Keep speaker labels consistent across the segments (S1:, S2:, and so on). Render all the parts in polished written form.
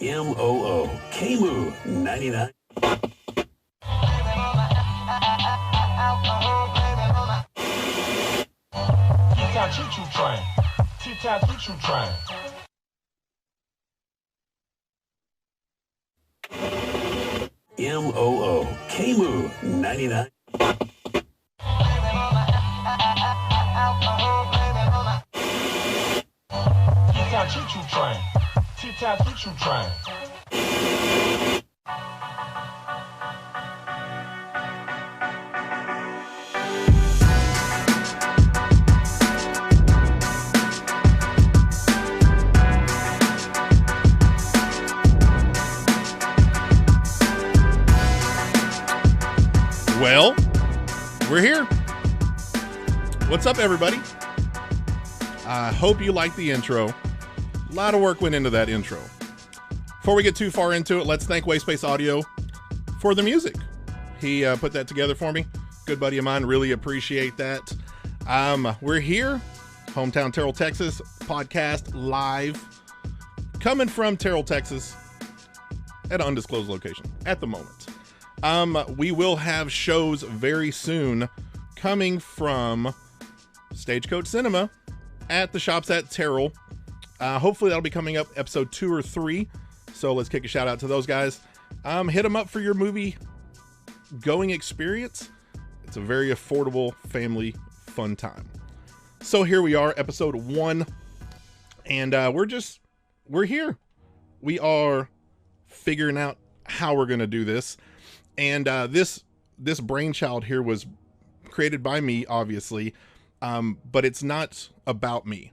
S1: MOO KMOO 99.
S2: T-Town choo-choo train. T-Town choo-choo train.
S1: MOO KMOO 99.
S2: T-Town choo-choo train. T-Town choo-choo train.
S3: Well, we're here. What's up, everybody? I hope you like the intro. A lot of work went into that intro. Before we get too far into it, let's thank Waspace Audio for the music. He put that together for me. Good buddy of mine. Really appreciate that. We're here, hometown Terrell, Texas, podcast live, coming from Terrell, Texas, at an undisclosed location at the moment. We will have shows very soon coming from Stagecoach Cinema at the shops at Terrell. Hopefully that'll be coming up episode 2 or 3. So let's kick a shout out to those guys. Hit them up for your movie going experience. It's a very affordable, family, fun time. So here we are, episode 1. And we're here. We are figuring out how we're going to do this. And this brainchild here was created by me, obviously, but it's not about me.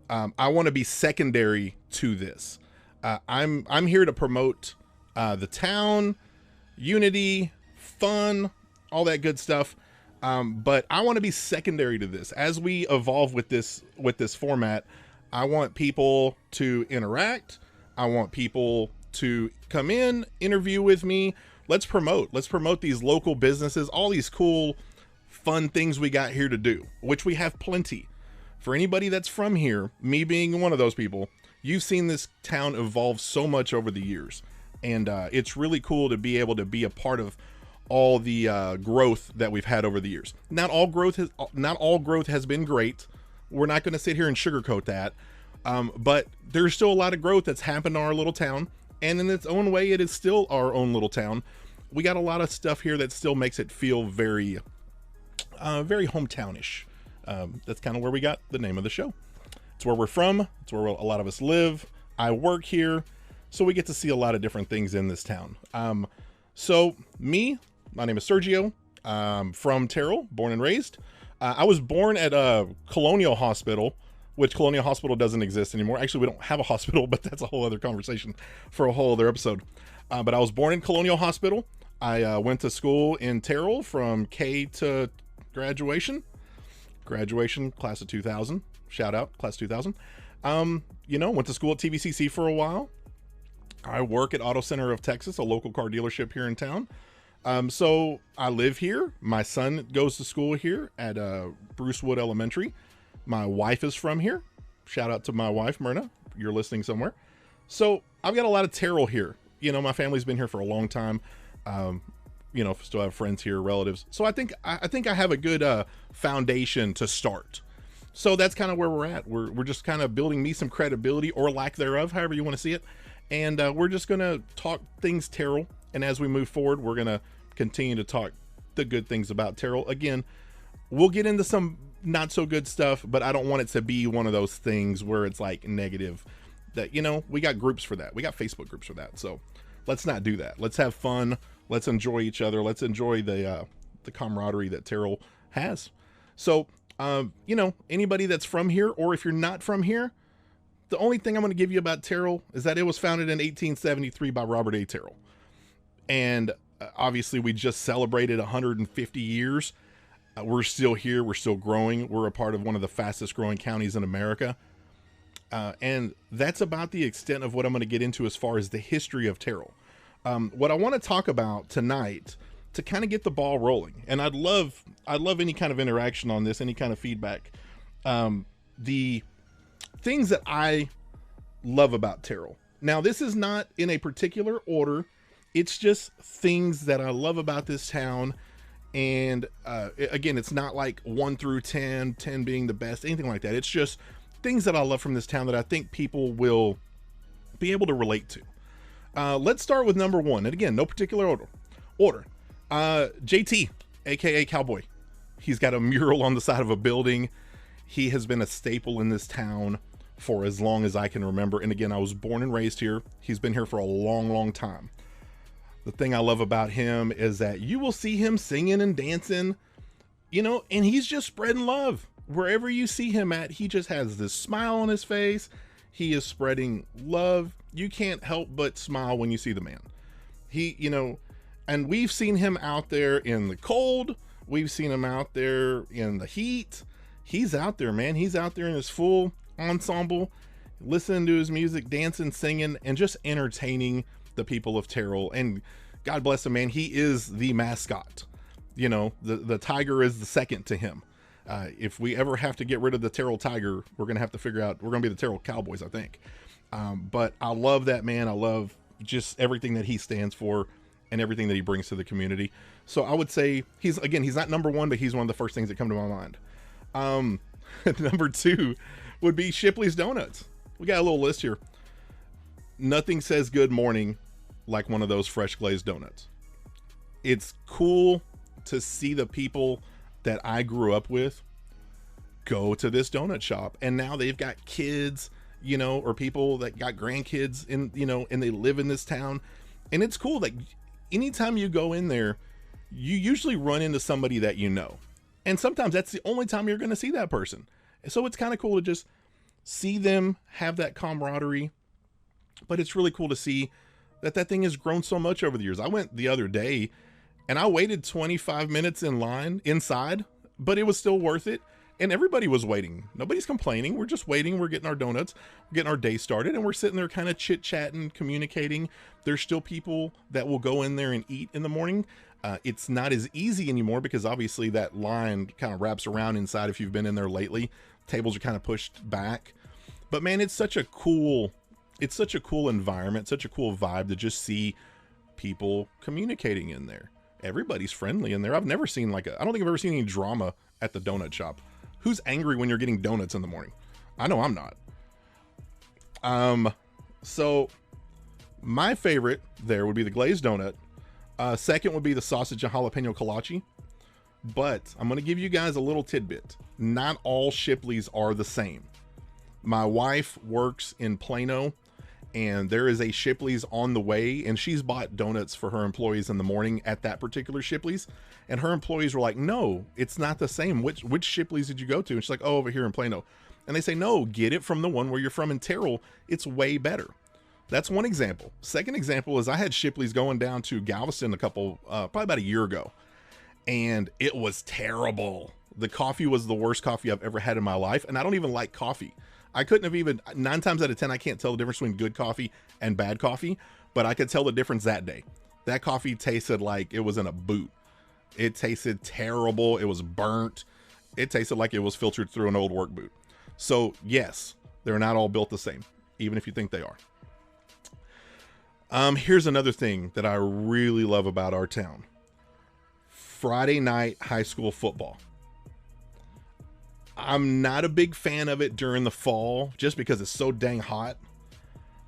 S3: I want to be secondary to this. I'm here to promote the town, unity, fun, all that good stuff. But I want to be secondary to this. As we evolve with this format, I want people to interact. I want people to come in, interview with me. Let's promote these local businesses, all these cool, fun things we got here to do, which we have plenty. For anybody that's from here, me being one of those people, you've seen this town evolve so much over the years. And it's really cool to be able to be a part of all the growth that we've had over the years. Not all growth has been great. We're not going to sit here and sugarcoat that. But there's still a lot of growth that's happened in our little town. And in its own way, it is still our own little town. We got a lot of stuff here that still makes it feel very, very hometownish. That's kind of where we got the name of the show. It's where we're from. It's where a lot of us live. I work here. So we get to see a lot of different things in this town. So my name is Sergio. I'm from Terrell, born and raised. I was born at Colonial Hospital, which Colonial Hospital doesn't exist anymore. Actually, we don't have a hospital, but that's a whole other conversation for a whole other episode. But I was born in Colonial Hospital. I went to school in Terrell from K to graduation. Graduation, class of 2000. Shout out, class 2000. Went to school at TVCC for a while. I work at Auto Center of Texas, a local car dealership here in town. So I live here. My son goes to school here at Bruce Wood Elementary. My wife is from here. Shout out to my wife, Myrna. You're listening somewhere. So I've got a lot of Terrell here. My family's been here for a long time. Still have friends here, relatives. So I think I have a good foundation to start. So that's kind of where we're at. We're just kind of building me some credibility or lack thereof, however you want to see it. And we're just going to talk things Terrell. And as we move forward, we're going to continue to talk the good things about Terrell. Again, we'll get into some not so good stuff, but I don't want it to be one of those things where it's like negative. That, we got groups for that. We got Facebook groups for that. So let's not do that. Let's have fun. Let's enjoy each other. Let's enjoy the camaraderie that Terrell has. So, anybody that's from here, or if you're not from here, the only thing I'm going to give you about Terrell is that it was founded in 1873 by Robert A. Terrell. And obviously we just celebrated 150 years. We're still here. We're still growing. We're a part of one of the fastest growing counties in America. And that's about the extent of what I'm going to get into as far as the history of Terrell. What I want to talk about tonight to kind of get the ball rolling, and I'd love any kind of interaction on this, any kind of feedback. The things that I love about Terrell Now, this is not in a particular order. It's just things that I love about this town. And again, it's not like 1 through 10, 10 being the best, anything like that. It's just things that I love from this town that I think people will be able to relate to. Let's start with number 1. And again, no particular order. JT, aka Cowboy. He's got a mural on the side of a building. He has been a staple in this town for as long as I can remember. And again, I was born and raised here. He's been here for a long, long time. The thing I love about him is that you will see him singing and dancing, you know, and he's just spreading love. Wherever you see him at, he just has this smile on his face. He is spreading love. You can't help but smile when you see the man. He, you know, and we've seen him out there in the cold. We've seen him out there in the heat. He's out there, man. He's out there in his full ensemble, listening to his music, dancing, singing, and just entertaining the people of Terrell. And God bless him, man. He is the mascot. You know, the tiger is the second to him. If we ever have to get rid of the Terrell Tiger, we're going to have to figure out, we're going to be the Terrell Cowboys, I think. But I love that man. I love just everything that he stands for and everything that he brings to the community. So I would say he's not number 1, but he's one of the first things that come to my mind. Number 2 would be Shipley's Donuts. We got a little list here. Nothing says good morning like one of those fresh glazed donuts. It's cool to see the people that I grew up with go to this donut shop, and now they've got kids, you know, or people that got grandkids in, you know, and they live in this town. And it's cool that anytime you go in there, you usually run into somebody that you know. And sometimes that's the only time you're going to see that person. So it's kind of cool to just see them have that camaraderie. But it's really cool to see that thing has grown so much over the years. I went the other day and I waited 25 minutes in line inside, but it was still worth it. And everybody was waiting. Nobody's complaining. We're just waiting. We're getting our donuts, we're getting our day started, and we're sitting there kind of chit-chatting, communicating. There's still people that will go in there and eat in the morning. It's not as easy anymore because obviously that line kind of wraps around inside if you've been in there lately. Tables are kind of pushed back. But man, it's such a cool environment, such a cool vibe to just see people communicating in there. Everybody's friendly in there. I've never seen I don't think I've ever seen any drama at the donut shop. Who's angry when you're getting donuts in the morning? I know I'm not. So my favorite there would be the glazed donut. Second would be the sausage and jalapeno kolache. But I'm going to give you guys a little tidbit. Not all Shipley's are the same. My wife works in Plano, and there is a Shipley's on the way, and she's bought donuts for her employees in the morning at that particular Shipley's, and her employees were like, no, it's not the same. Which Shipley's did you go to? And she's like, oh, over here in Plano. And they say, no, get it from the one where you're from in Terrell. It's way better. That's one example. Second example is I had Shipley's going down to Galveston probably about a year ago, and it was terrible. The coffee was the worst coffee I've ever had in my life, and I don't even like coffee. I couldn't have even, 9 times out of 10, I can't tell the difference between good coffee and bad coffee, but I could tell the difference that day. That coffee tasted like it was in a boot. It tasted terrible. It was burnt. It tasted like it was filtered through an old work boot. So yes, they're not all built the same, even if you think they are. Here's another thing that I really love about our town. Friday night high school football. I'm not a big fan of it during the fall just because it's so dang hot.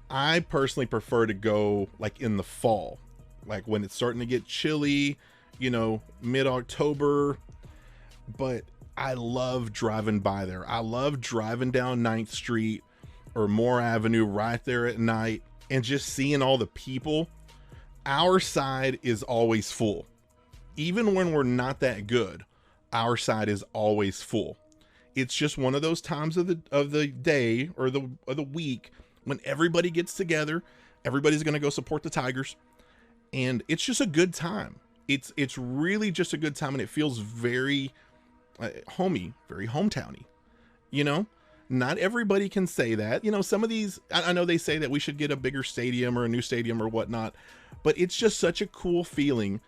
S3: I personally prefer to go like in the fall, like when it's starting to get chilly, you know, mid-October. But I love driving by there. I love driving down 9th Street or Moore Avenue right there at night and just seeing all the people. Our side is always full. Even when we're not that good, our side is always full. It's just one of those times of the day or the week when everybody gets together. Everybody's going to go support the Tigers, and it's just a good time. It's really just a good time, and it feels very homey, very hometowny. You know, not everybody can say that. You know, some of these, I know they say that we should get a bigger stadium or a new stadium or whatnot, but it's just such a cool feeling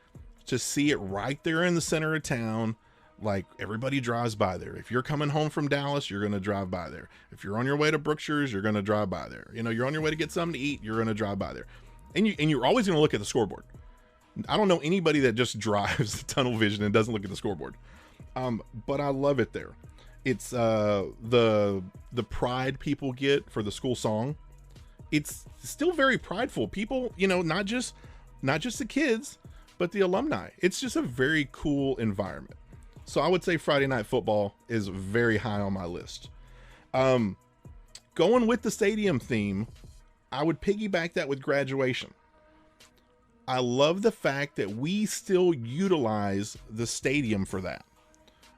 S3: to see it right there in the center of town. Like, everybody drives by there. If you're coming home from Dallas, you're going to drive by there. If you're on your way to Brookshire's, you're going to drive by there. You know, you're on your way to get something to eat, you're going to drive by there. And you're always going to look at the scoreboard. I don't know anybody that just drives tunnel vision and doesn't look at the scoreboard. But I love it there. It's the pride people get for the school song. It's still very prideful. People, you know, not just the kids, but the alumni. It's just a very cool environment. So I would say Friday Night Football is very high on my list. Going with the stadium theme, I would piggyback that with graduation. I love the fact that we still utilize the stadium for that.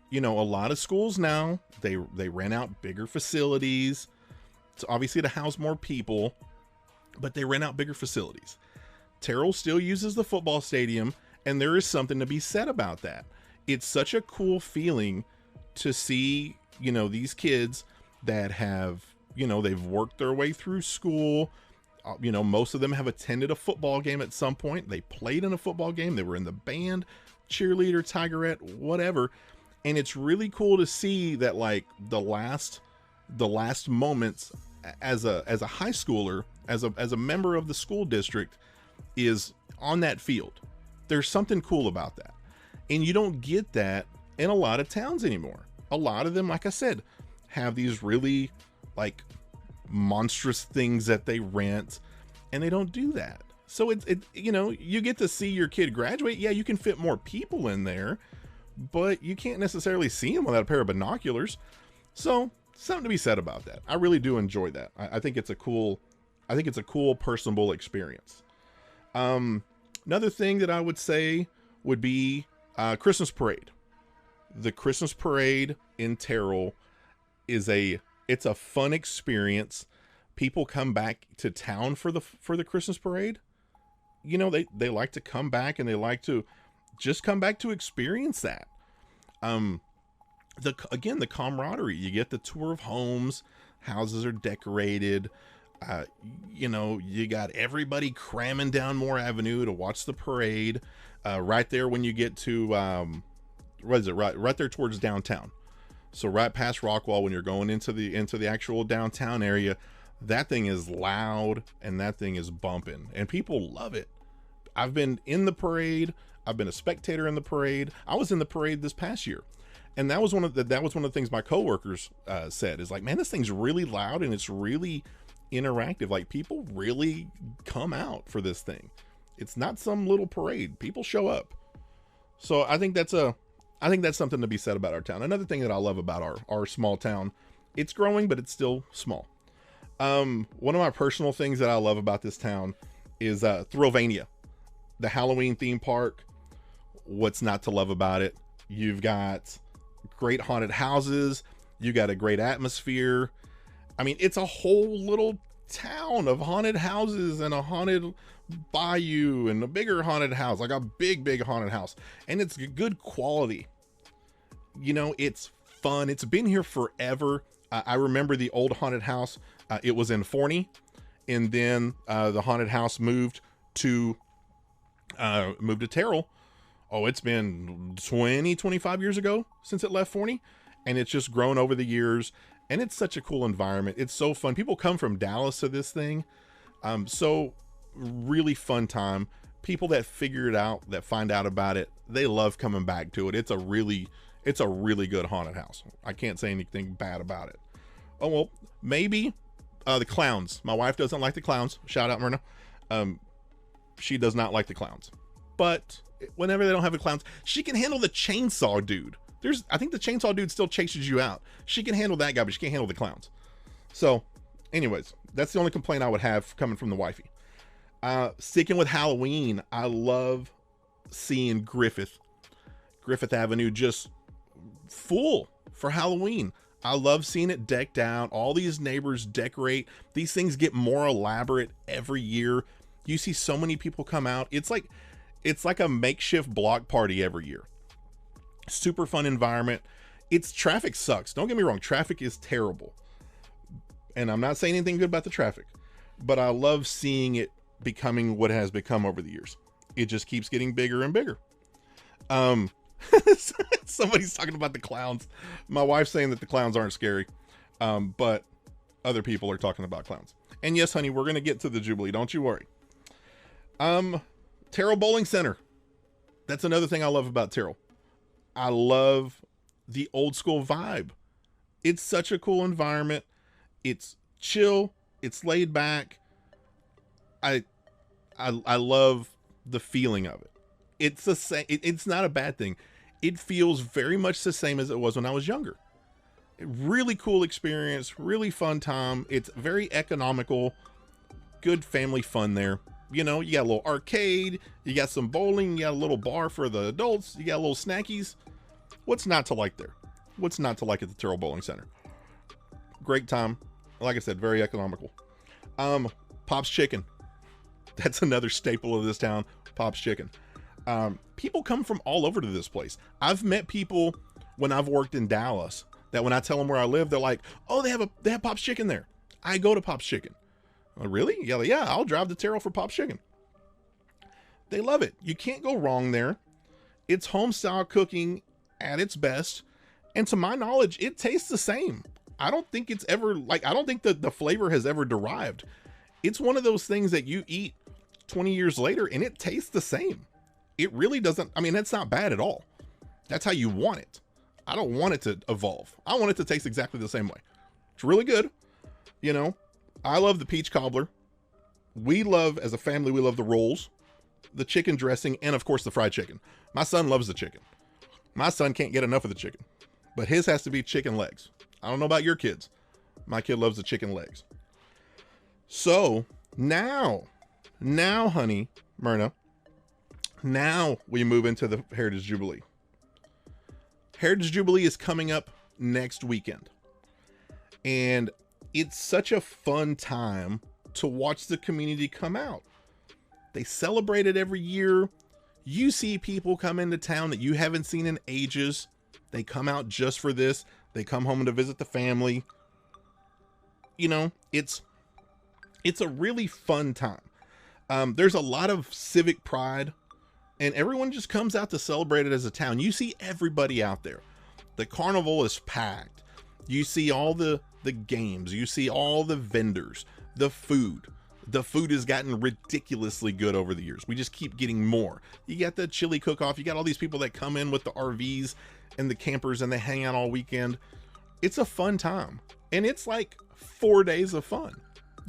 S3: You know, a lot of schools now, they rent out bigger facilities. It's obviously to house more people, but they rent out bigger facilities. Terrell still uses the football stadium, and there is something to be said about that. It's such a cool feeling to see, you know, these kids that have, you know, they've worked their way through school. You know, most of them have attended a football game at some point. They played in a football game. They were in the band, cheerleader, tigerette, whatever. And it's really cool to see that, like, the last moments as a high schooler, as a member of the school district, is on that field. There's something cool about that. And you don't get that in a lot of towns anymore. A lot of them, like I said, have these really, like, monstrous things that they rent, and they don't do that. So it you know, you get to see your kid graduate. Yeah, you can fit more people in there, but you can't necessarily see them without a pair of binoculars. So something to be said about that. I really do enjoy that. I think it's a cool personable experience. Another thing that I would say would be Christmas parade. The Christmas parade in Terrell it's a fun experience. People come back to town for the Christmas parade. You know, they like to come back, and they like to just come back to experience that. The camaraderie. You get the tour of homes. Houses are decorated. You know, you got everybody cramming down Moore Avenue to watch the parade. Right there when you get to what is it? Right there towards downtown. So right past Rockwall, when you're going into the actual downtown area, that thing is loud and that thing is bumping, and people love it. I've been in the parade. I've been a spectator in the parade. I was in the parade this past year, and that was one of the things my coworkers said is like, man, this thing's really loud and it's really interactive. Like, people really come out for this thing. It's not some little parade. People show up. So I think that's something to be said about our town. Another thing that I love about our small town, it's growing, but it's still small. One of my personal things that I love about this town is Thrillvania, the Halloween theme park. What's not to love about it? You've got great haunted houses. You got a great atmosphere. I mean, it's a whole little town of haunted houses and a haunted bayou and a bigger haunted house, like a big haunted house, and it's good quality. You know, it's fun. It's been here forever. I remember the old haunted house. It was in Forney, and then the haunted house moved to Terrell. Oh, it's been 25 years ago since it left Forney, and it's just grown over the years. And it's such a cool environment. It's so fun. People come from Dallas to this thing. So really fun time. People that figure it out, that find out about it, they love coming back to it. It's a really good haunted house. I can't say anything bad about it. Oh, well, maybe the clowns. My wife doesn't like the clowns. Shout out, Myrna. She does not like the clowns. But whenever they don't have the clowns, she can handle the chainsaw dude. I think the chainsaw dude still chases you out. She can handle that guy, but she can't handle the clowns. So, anyways, that's the only complaint I would have coming from the wifey. Sticking with Halloween, I love seeing Griffith Avenue just full for Halloween. I love seeing it decked out. All these neighbors decorate. These things get more elaborate every year. You see so many people come out. It's like a makeshift block party every year. Super fun environment. Traffic sucks. Don't get me wrong. Traffic is terrible. And I'm not saying anything good about the traffic, but I love seeing it becoming what it has become over the years. It just keeps getting bigger and bigger. Somebody's talking about the clowns. My wife's saying that the clowns aren't scary, but other people are talking about clowns. And yes, honey, we're gonna get to the Jubilee. Don't you worry. Terrell Bowling Center. That's another thing I love about Terrell. I love the old school vibe. It's such a cool environment. It's chill. It's laid back. I love the feeling of it. It's the same. It's not a bad thing. It feels very much the same as it was when I was younger. Really cool experience. Really fun time. It's very economical. Good family fun there. You know, you got a little arcade. You got some bowling. You got a little bar for the adults. You got little snackies. What's not to like there? What's not to like at the Terrell Bowling Center? Great time. Like I said, very economical. Pop's Chicken. That's another staple of this town. Pop's Chicken. People come from all over to this place. I've met people when I've worked in Dallas that when I tell them where I live, they're like, "Oh, they have Pop's Chicken there. I go to Pop's Chicken." Oh, really? Yeah, I'll drive to Terrell for Pop's Chicken. They love it. You can't go wrong there. It's home style cooking at its best, and to my knowledge, it tastes the same. I don't think it's ever I don't think that the flavor has ever derived. It's one of those things that you eat 20 years later and it tastes the same. It really doesn't. I mean, that's not bad at all. That's how you want it. I don't want it to evolve. I want it to taste exactly the same way. It's really good. You know, I love the peach cobbler. As a family, we love the rolls, the chicken dressing, and of course the fried chicken. My son loves the chicken. My son can't get enough of the chicken, but his has to be chicken legs. I don't know about your kids. My kid loves the chicken legs. So now, honey, Myrna, now we move into the Heritage Jubilee. Heritage Jubilee is coming up next weekend. And it's such a fun time to watch the community come out. They celebrate it every year. You see people come into town that you haven't seen in ages. They come out just for this. They come home to visit the family. You know, it's a really fun time. There's a lot of civic pride, and everyone just comes out to celebrate it as a town. You see everybody out there. The carnival is packed. You see all the games. You see all the vendors, the food. The food has gotten ridiculously good over the years. We just keep getting more. You got the chili cook-off. You got all these people that come in with the RVs and the campers and they hang out all weekend. It's a fun time. And it's like 4 days of fun.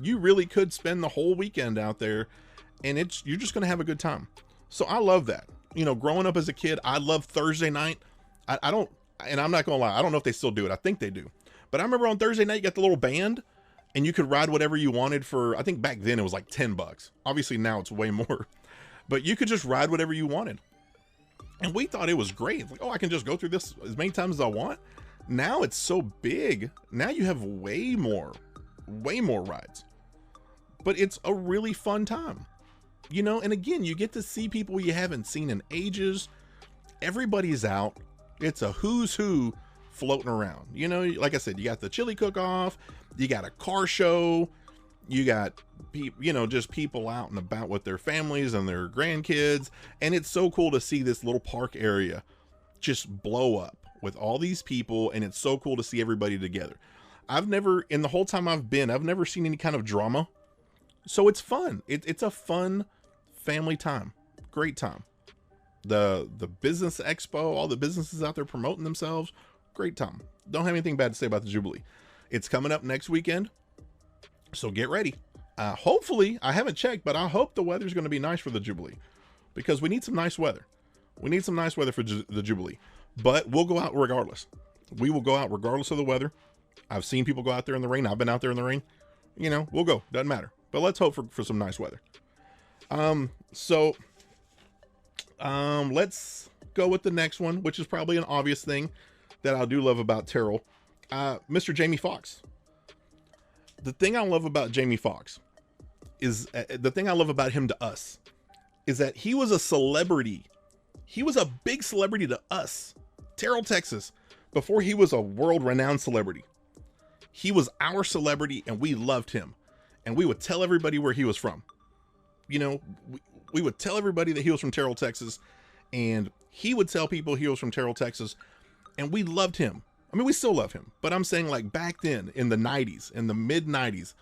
S3: You really could spend the whole weekend out there and you're just going to have a good time. So I love that. You know, growing up as a kid, I love Thursday night. I don't, and I'm not going to lie, I don't know if they still do it. I think they do. But I remember on Thursday night, you got the little band and you could ride whatever you wanted for, I think back then it was like $10. Obviously now it's way more, but you could just ride whatever you wanted. And we thought it was great. It's like, oh, I can just go through this as many times as I want. Now it's so big. Now you have way more rides, but it's a really fun time, you know? And again, you get to see people you haven't seen in ages. Everybody's out. It's a who's who floating around. You know, like I said, you got the chili cook-off, you got a car show, you got just people out and about with their families and their grandkids. And it's so cool to see this little park area just blow up with all these people. And it's so cool to see everybody together. In the whole time I've never seen any kind of drama. So it's fun. It's a fun family time. Great time. The business expo, all the businesses out there promoting themselves. Great time. Don't have anything bad to say about the Jubilee. It's coming up next weekend, so get ready. Hopefully, I haven't checked, but I hope the weather's going to be nice for the Jubilee, because we need some nice weather. We need some nice weather for the Jubilee, but we'll go out regardless. We will go out regardless of the weather. I've seen people go out there in the rain. I've been out there in the rain. You know, we'll go. Doesn't matter. But let's hope for some nice weather. Let's go with the next one, which is probably an obvious thing that I do love about Terrell. Mr. Jamie Foxx. The thing I love about Jamie Foxx is the thing I love about him to us is that he was a celebrity. He was a big celebrity to us, Terrell, Texas, before he was a world-renowned celebrity. He was our celebrity and we loved him. And we would tell everybody where he was from. You know, we would tell everybody that he was from Terrell, Texas. And he would tell people he was from Terrell, Texas, and we loved him. I mean, we still love him, but I'm saying like back then in the 90s, in the mid 90s,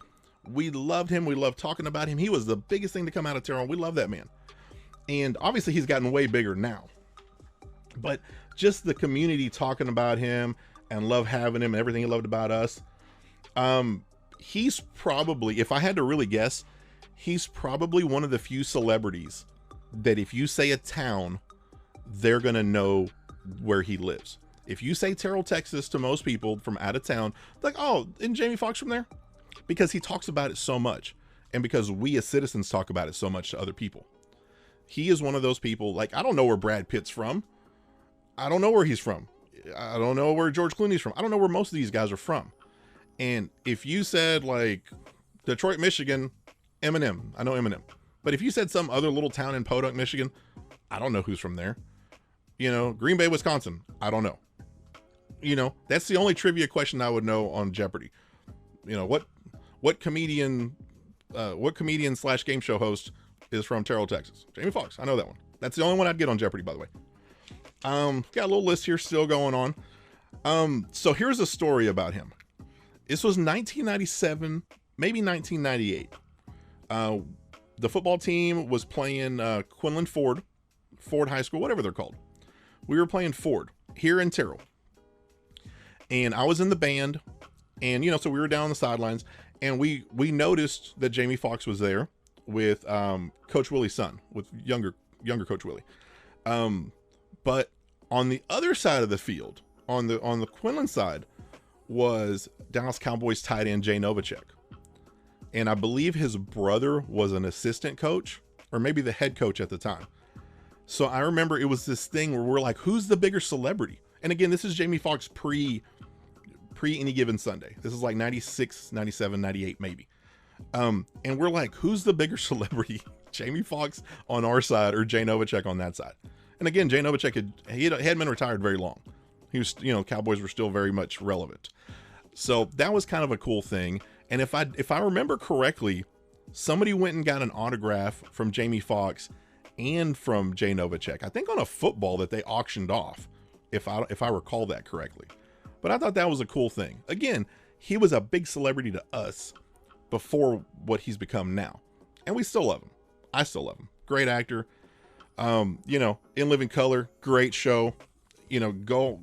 S3: we loved him. We loved talking about him. He was the biggest thing to come out of Terrell. We love that man. And obviously he's gotten way bigger now, but just the community talking about him and love having him and everything he loved about us. He's probably, if I had to really guess, he's probably one of the few celebrities that if you say a town, they're going to know where he lives. If you say Terrell, Texas to most people from out of town, like, oh, isn't Jamie Foxx from there? Because he talks about it so much. And because we as citizens talk about it so much to other people. He is one of those people, like, I don't know where Brad Pitt's from. I don't know where he's from. I don't know where George Clooney's from. I don't know where most of these guys are from. And if you said like Detroit, Michigan, Eminem, I know Eminem. But if you said some other little town in Podunk, Michigan, I don't know who's from there. You know, Green Bay, Wisconsin, I don't know. You know, that's the only trivia question I would know on Jeopardy. You know, what comedian slash game show host is from Terrell, Texas? Jamie Foxx. I know that one. That's the only one I'd get on Jeopardy, by the way. Got a little list here still going on. So here's a story about him. This was 1997, maybe 1998. The football team was playing Quinlan Ford High School, whatever they're called. We were playing Ford here in Terrell. And I was in the band, and you know, so we were down on the sidelines, and we noticed that Jamie Foxx was there with Coach Willie's son, with younger Coach Willie. But on the other side of the field, on the Quinlan side, was Dallas Cowboys tight end Jay Novacek. And I believe his brother was an assistant coach, or maybe the head coach at the time. So I remember it was this thing where we're like, who's the bigger celebrity? And again, this is Jamie Foxx pre Any Given Sunday. This is like 96, 97, 98 maybe. And we're like, who's the bigger celebrity? Jamie Foxx on our side or Jay Novacek on that side? And again, Jay Novacek hadn't been retired very long. He was, you know, Cowboys were still very much relevant. So that was kind of a cool thing. And if I remember correctly, somebody went and got an autograph from Jamie Foxx and from Jay Novacek, I think on a football that they auctioned off, if I recall that correctly. But I thought that was a cool thing. Again, he was a big celebrity to us before what he's become now. And we still love him. I still love him. Great actor. You know, In Living Color, great show. You know,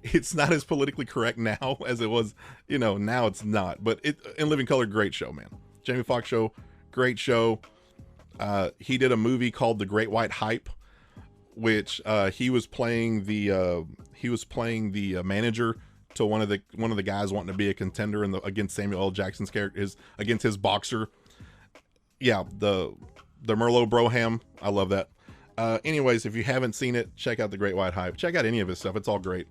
S3: it's not as politically correct now as it was, you know, now it's not. But In Living Color, great show, man. Jamie Foxx show, great show. He did a movie called The Great White Hype, which he was playing the manager to one of the guys wanting to be a contender against Samuel L. Jackson's character, against his boxer. Yeah, the Merlot Broham. I love that. Anyways, if you haven't seen it, check out The Great White Hype. Check out any of his stuff. It's all great.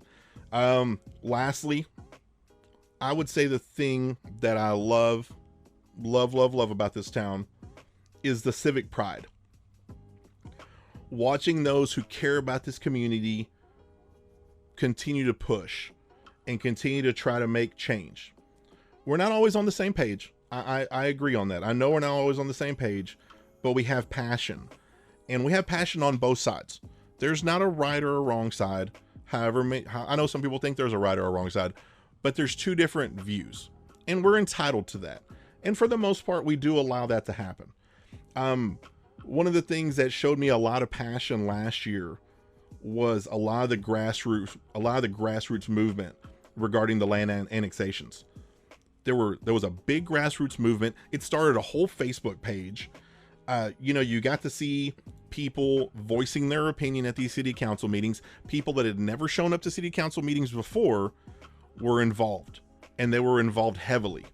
S3: Lastly, I would say the thing that I love about this town is the civic pride. Watching those who care about this community continue to push and continue to try to make change. We're not always on the same page. I agree on that. I know we're not always on the same page, but we have passion. And we have passion on both sides. There's not a right or a wrong side. However, I know some people think there's a right or a wrong side, but there's two different views. And we're entitled to that. And for the most part, we do allow that to happen. One of the things that showed me a lot of passion last year was a lot of the grassroots movement regarding the land annexations. There was a big grassroots movement. It started a whole Facebook page. You know, you got to see people voicing their opinion at these city council meetings. People that had never shown up to city council meetings before were involved, and they were involved heavily.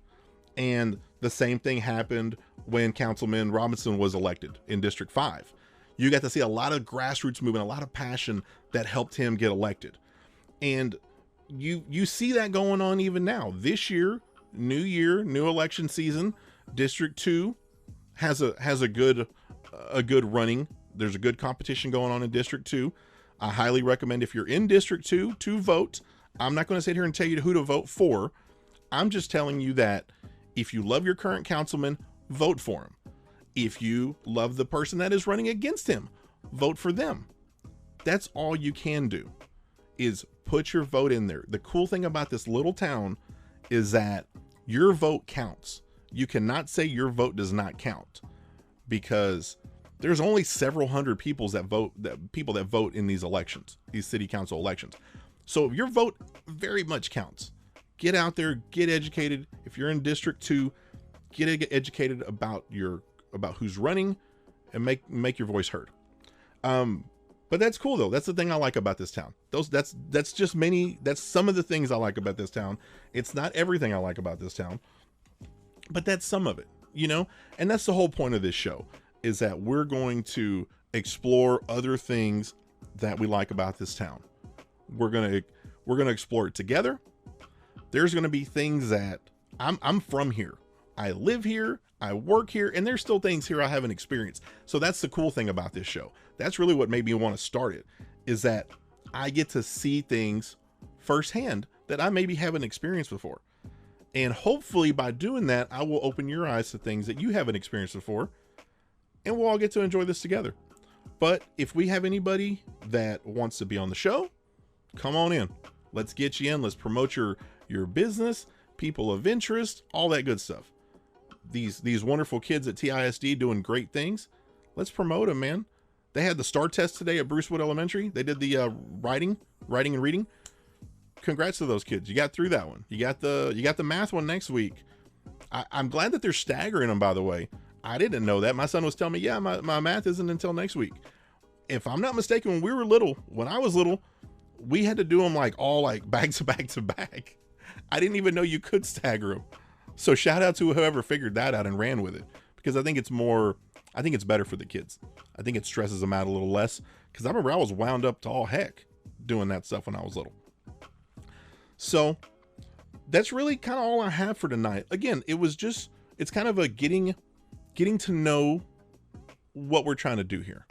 S3: And the same thing happened when Councilman Robinson was elected in District 5. You got to see a lot of grassroots movement, a lot of passion that helped him get elected. And you see that going on even now. This year, new election season, District 2 has a good running. There's a good competition going on in District 2. I highly recommend, if you're in District 2, to vote. I'm not going to sit here and tell you who to vote for. I'm just telling you that if you love your current councilman, vote for him. If you love the person that is running against him, vote for them. That's all you can do, is put your vote in there. The cool thing about this little town is that your vote counts. You cannot say your vote does not count, because there's only several hundred people that vote in these elections, these city council elections. So your vote very much counts. Get out there, get educated. If you're in District 2, get educated about who's running, and make your voice heard. But that's cool though. That's the thing I like about this town. That's some of the things I like about this town. It's not everything I like about this town, but that's some of it, you know? And that's the whole point of this show, is that we're going to explore other things that we like about this town. We're going to explore it together. There's going to be things that I'm from here. I live here, I work here, and there's still things here I haven't experienced. So that's the cool thing about this show. That's really what made me want to start it, is that I get to see things firsthand that I maybe haven't experienced before. And hopefully by doing that, I will open your eyes to things that you haven't experienced before, and we'll all get to enjoy this together. But if we have anybody that wants to be on the show, come on in. Let's get you in. Let's promote your business, people of interest, all that good stuff. These wonderful kids at TISD doing great things. Let's promote them, man. They had the STAR test today at Brucewood Elementary. They did the writing and reading. Congrats to those kids. You got through that one. You got the math one next week. I'm glad that they're staggering them, by the way. I didn't know that. My son was telling me, yeah, my math isn't until next week. If I'm not mistaken, when I was little, we had to do them all back to back to back. I didn't even know you could stagger them. So shout out to whoever figured that out and ran with it, because I think it's better for the kids. I think it stresses them out a little less, because I remember I was wound up to all heck doing that stuff when I was little. So that's really kind of all I have for tonight. Again, it's kind of a getting to know what we're trying to do here.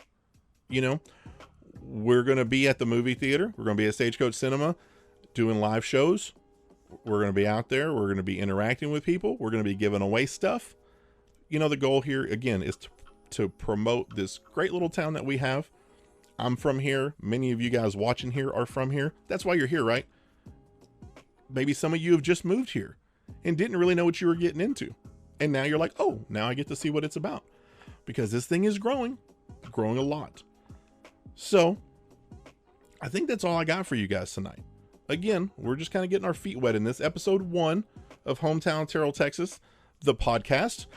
S3: You know, we're going to be at the movie theater. We're going to be at Stagecoach Cinema doing live shows. We're going to be out there. We're going to be interacting with people. We're going to be giving away stuff. You know, the goal here, again, is to promote this great little town that we have. I'm from here. Many of you guys watching here are from here. That's why you're here, right? Maybe some of you have just moved here and didn't really know what you were getting into. And now you're like, oh, now I get to see what it's about, because this thing is growing a lot. So I think that's all I got for you guys tonight. Again, we're just kind of getting our feet wet in this episode 1 of Hometown Terrell, Texas, the podcast.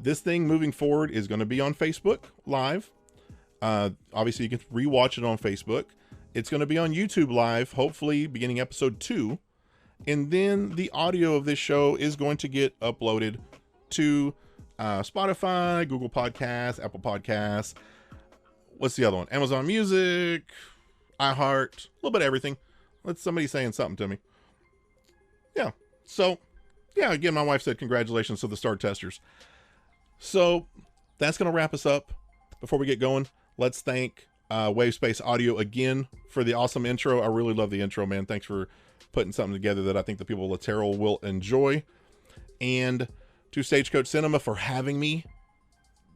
S3: This thing moving forward is going to be on Facebook Live. Obviously, you can rewatch it on Facebook. It's going to be on YouTube Live, hopefully beginning episode 2. And then the audio of this show is going to get uploaded to Spotify, Google Podcasts, Apple Podcasts. What's the other one? Amazon Music, iHeart, a little bit of everything. That's somebody saying something to me. Yeah. So, yeah, again, my wife said congratulations to the STAR testers. So that's going to wrap us up. Before we get going, let's thank Wavespace Audio again for the awesome intro. I really love the intro, man. Thanks for putting something together that I think the people of Terrell will enjoy. And to Stagecoach Cinema for having me.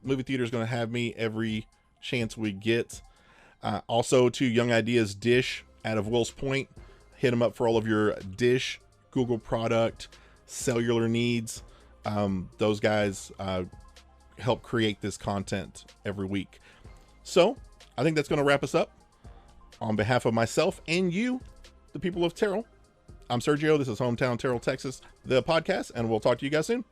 S3: Movie theater is going to have me every chance we get. Also to Young Ideas Dish out of Wills Point. Hit them up for all of your Dish, Google product, cellular needs. Those guys help create this content every week. So I think that's going to wrap us up. On behalf of myself and you, the people of Terrell, I'm Sergio. This is Hometown Terrell, Texas, the podcast, and we'll talk to you guys soon.